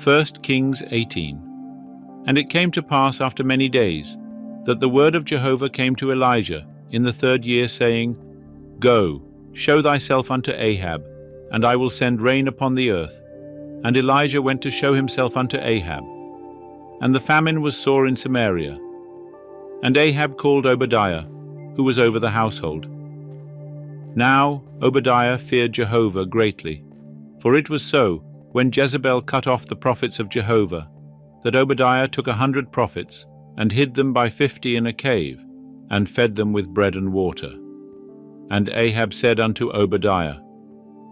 1 Kings 18. And it came to pass after many days, that the word of Jehovah came to Elijah in the 3rd year, saying, Go, show thyself unto Ahab, and I will send rain upon the earth. And Elijah went to show himself unto Ahab. And the famine was sore in Samaria. And Ahab called Obadiah, who was over the household. Now Obadiah feared Jehovah greatly, for it was so, when Jezebel cut off the prophets of Jehovah, that Obadiah took 100 prophets, and hid them by 50 in a cave, and fed them with bread and water. And Ahab said unto Obadiah,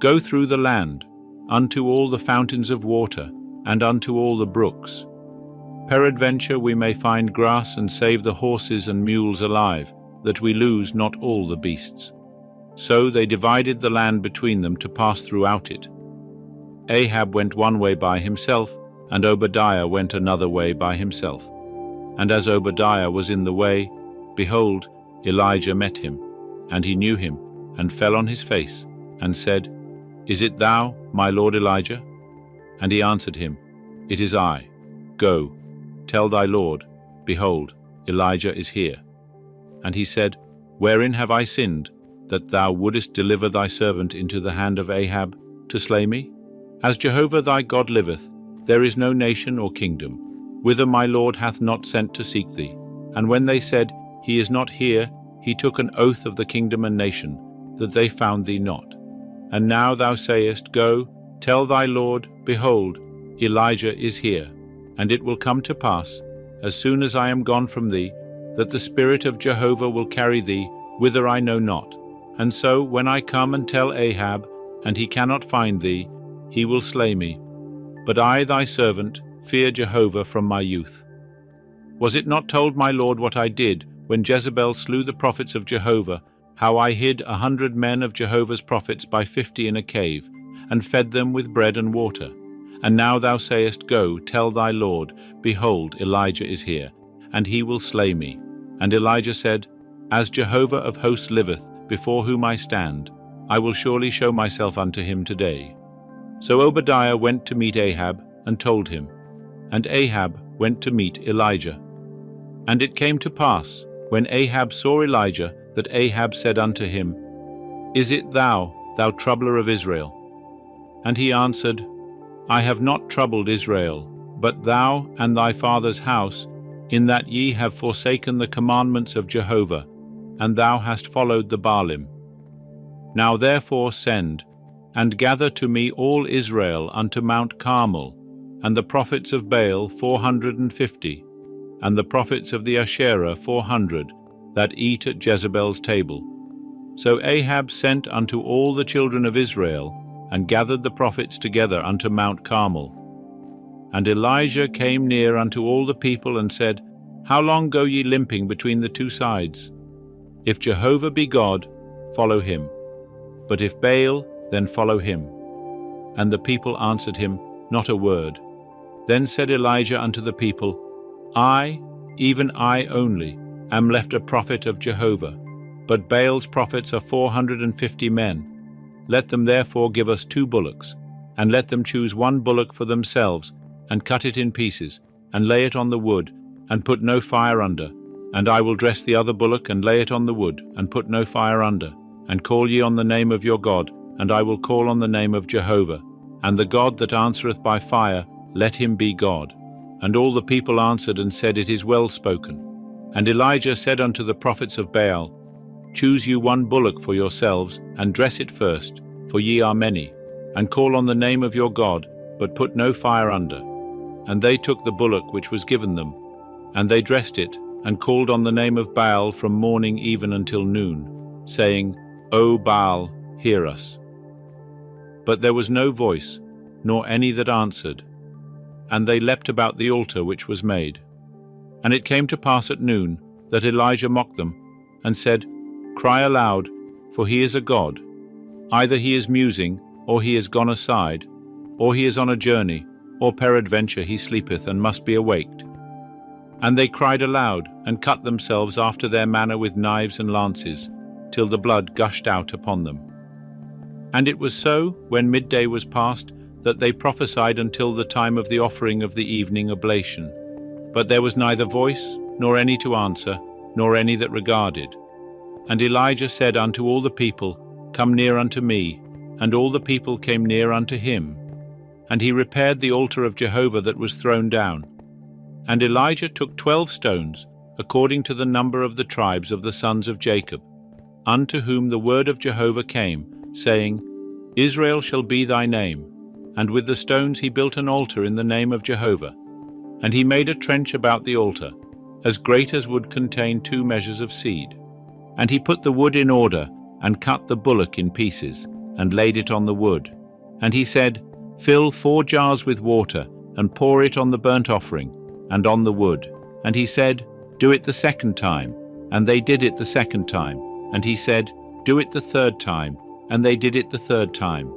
Go through the land, unto all the fountains of water, and unto all the brooks. Peradventure we may find grass, and save the horses and mules alive, that we lose not all the beasts. So they divided the land between them to pass throughout it. Ahab went one way by himself, and Obadiah went another way by himself. And as Obadiah was in the way, behold, Elijah met him, and he knew him, and fell on his face, and said, Is it thou, my lord Elijah? And he answered him, It is I. Go, tell thy lord, behold, Elijah is here. And he said, Wherein have I sinned, that thou wouldest deliver thy servant into the hand of Ahab, to slay me? As Jehovah thy God liveth, there is no nation or kingdom, whither my Lord hath not sent to seek thee. And when they said, He is not here, he took an oath of the kingdom and nation, that they found thee not. And now thou sayest, Go, tell thy Lord, behold, Elijah is here. And it will come to pass, as soon as I am gone from thee, that the Spirit of Jehovah will carry thee whither I know not. And so, when I come and tell Ahab, and he cannot find thee, he will slay me. But I, thy servant, fear Jehovah from my youth. Was it not told my Lord what I did, when Jezebel slew the prophets of Jehovah, how I hid 100 men of Jehovah's prophets by 50 in a cave, and fed them with bread and water? And now thou sayest, Go, tell thy Lord, behold, Elijah is here, and he will slay me. And Elijah said, As Jehovah of hosts liveth, before whom I stand, I will surely show myself unto him today. So Obadiah went to meet Ahab, and told him. And Ahab went to meet Elijah. And it came to pass, when Ahab saw Elijah, that Ahab said unto him, Is it thou, thou troubler of Israel? And he answered, I have not troubled Israel, but thou and thy father's house, in that ye have forsaken the commandments of Jehovah, and thou hast followed the Baalim. Now therefore send, and gather to me all Israel unto Mount Carmel, and the prophets of Baal 450, and the prophets of the Asherah 400, that eat at Jezebel's table. So Ahab sent unto all the children of Israel, and gathered the prophets together unto Mount Carmel. And Elijah came near unto all the people, and said, How long go ye limping between the two sides? If Jehovah be God, follow him. But if Baal, then follow him. And the people answered him not a word. Then said Elijah unto the people, I, even I only, am left a prophet of Jehovah, but Baal's prophets are 450 men. Let them therefore give us 2 bullocks, and let them choose 1 bullock for themselves, and cut it in pieces, and lay it on the wood, and put no fire under. And I will dress the other bullock, and lay it on the wood, and put no fire under. And call ye on the name of your God, and I will call on the name of Jehovah. And the God that answereth by fire, let him be God. And all the people answered and said, It is well spoken. And Elijah said unto the prophets of Baal, Choose you 1 bullock for yourselves, and dress it first, for ye are many, and call on the name of your God, but put no fire under. And they took the bullock which was given them, and they dressed it, and called on the name of Baal from morning even until noon, saying, O Baal, hear us. But there was no voice, nor any that answered. And they leapt about the altar which was made. And it came to pass at noon, that Elijah mocked them, and said, Cry aloud, for he is a god. Either he is musing, or he is gone aside, or he is on a journey, or peradventure he sleepeth and must be awaked. And they cried aloud, and cut themselves after their manner with knives and lances, till the blood gushed out upon them. And it was so, when midday was past, that they prophesied until the time of the offering of the evening oblation. But there was neither voice, nor any to answer, nor any that regarded. And Elijah said unto all the people, Come near unto me. And all the people came near unto him. And he repaired the altar of Jehovah that was thrown down. And Elijah took 12 stones, according to the number of the tribes of the sons of Jacob, unto whom the word of Jehovah came, saying, Israel shall be thy name. And with the stones he built an altar in the name of Jehovah. And he made a trench about the altar, as great as would contain 2 measures of seed. And he put the wood in order, and cut the bullock in pieces, and laid it on the wood. And he said, Fill 4 jars with water, and pour it on the burnt offering, and on the wood. And he said, Do it the 2nd time. And they did it the 2nd time. And he said, Do it the 3rd time. And they did it the 3rd time.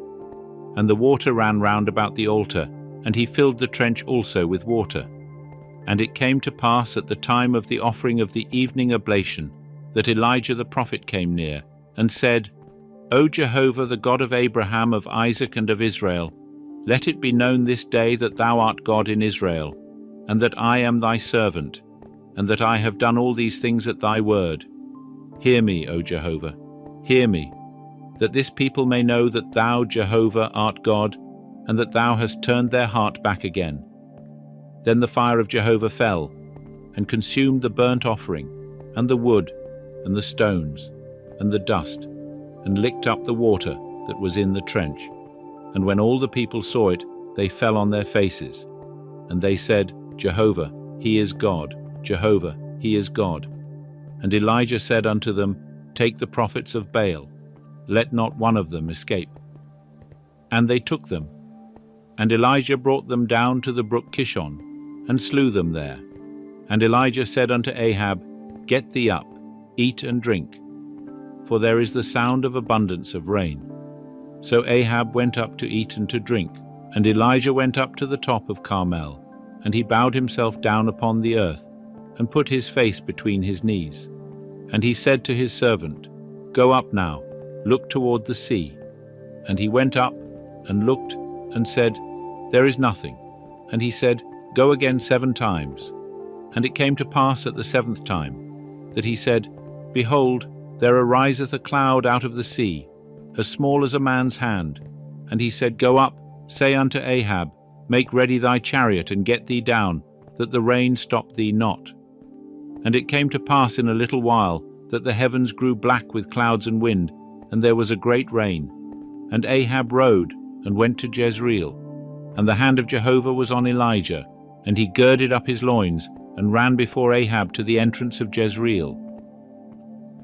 And the water ran round about the altar, and he filled the trench also with water. And it came to pass at the time of the offering of the evening oblation, that Elijah the prophet came near, and said, O Jehovah, the God of Abraham, of Isaac, and of Israel, let it be known this day that thou art God in Israel, and that I am thy servant, and that I have done all these things at thy word. Hear me, O Jehovah, hear me, that this people may know that thou, Jehovah, art God, and that thou hast turned their heart back again. Then the fire of Jehovah fell, and consumed the burnt offering, and the wood, and the stones, and the dust, and licked up the water that was in the trench. And when all the people saw it, they fell on their faces. And they said, Jehovah, he is God, Jehovah, he is God. And Elijah said unto them, Take the prophets of Baal, let not one of them escape. And they took them. And Elijah brought them down to the brook Kishon, and slew them there. And Elijah said unto Ahab, Get thee up, eat and drink, for there is the sound of abundance of rain. So Ahab went up to eat and to drink, and Elijah went up to the top of Carmel, and he bowed himself down upon the earth, and put his face between his knees. And he said to his servant, Go up now, look toward the sea. And he went up, and looked, and said, There is nothing. And he said, Go again 7 times. And it came to pass at the 7th time, that he said, Behold, there ariseth a cloud out of the sea, as small as a man's hand. And he said, Go up, say unto Ahab, Make ready thy chariot, and get thee down, that the rain stop thee not. And it came to pass in a little while, that the heavens grew black with clouds and wind, and there was a great rain. And Ahab rode, and went to Jezreel. And the hand of Jehovah was on Elijah, and he girded up his loins, and ran before Ahab to the entrance of Jezreel.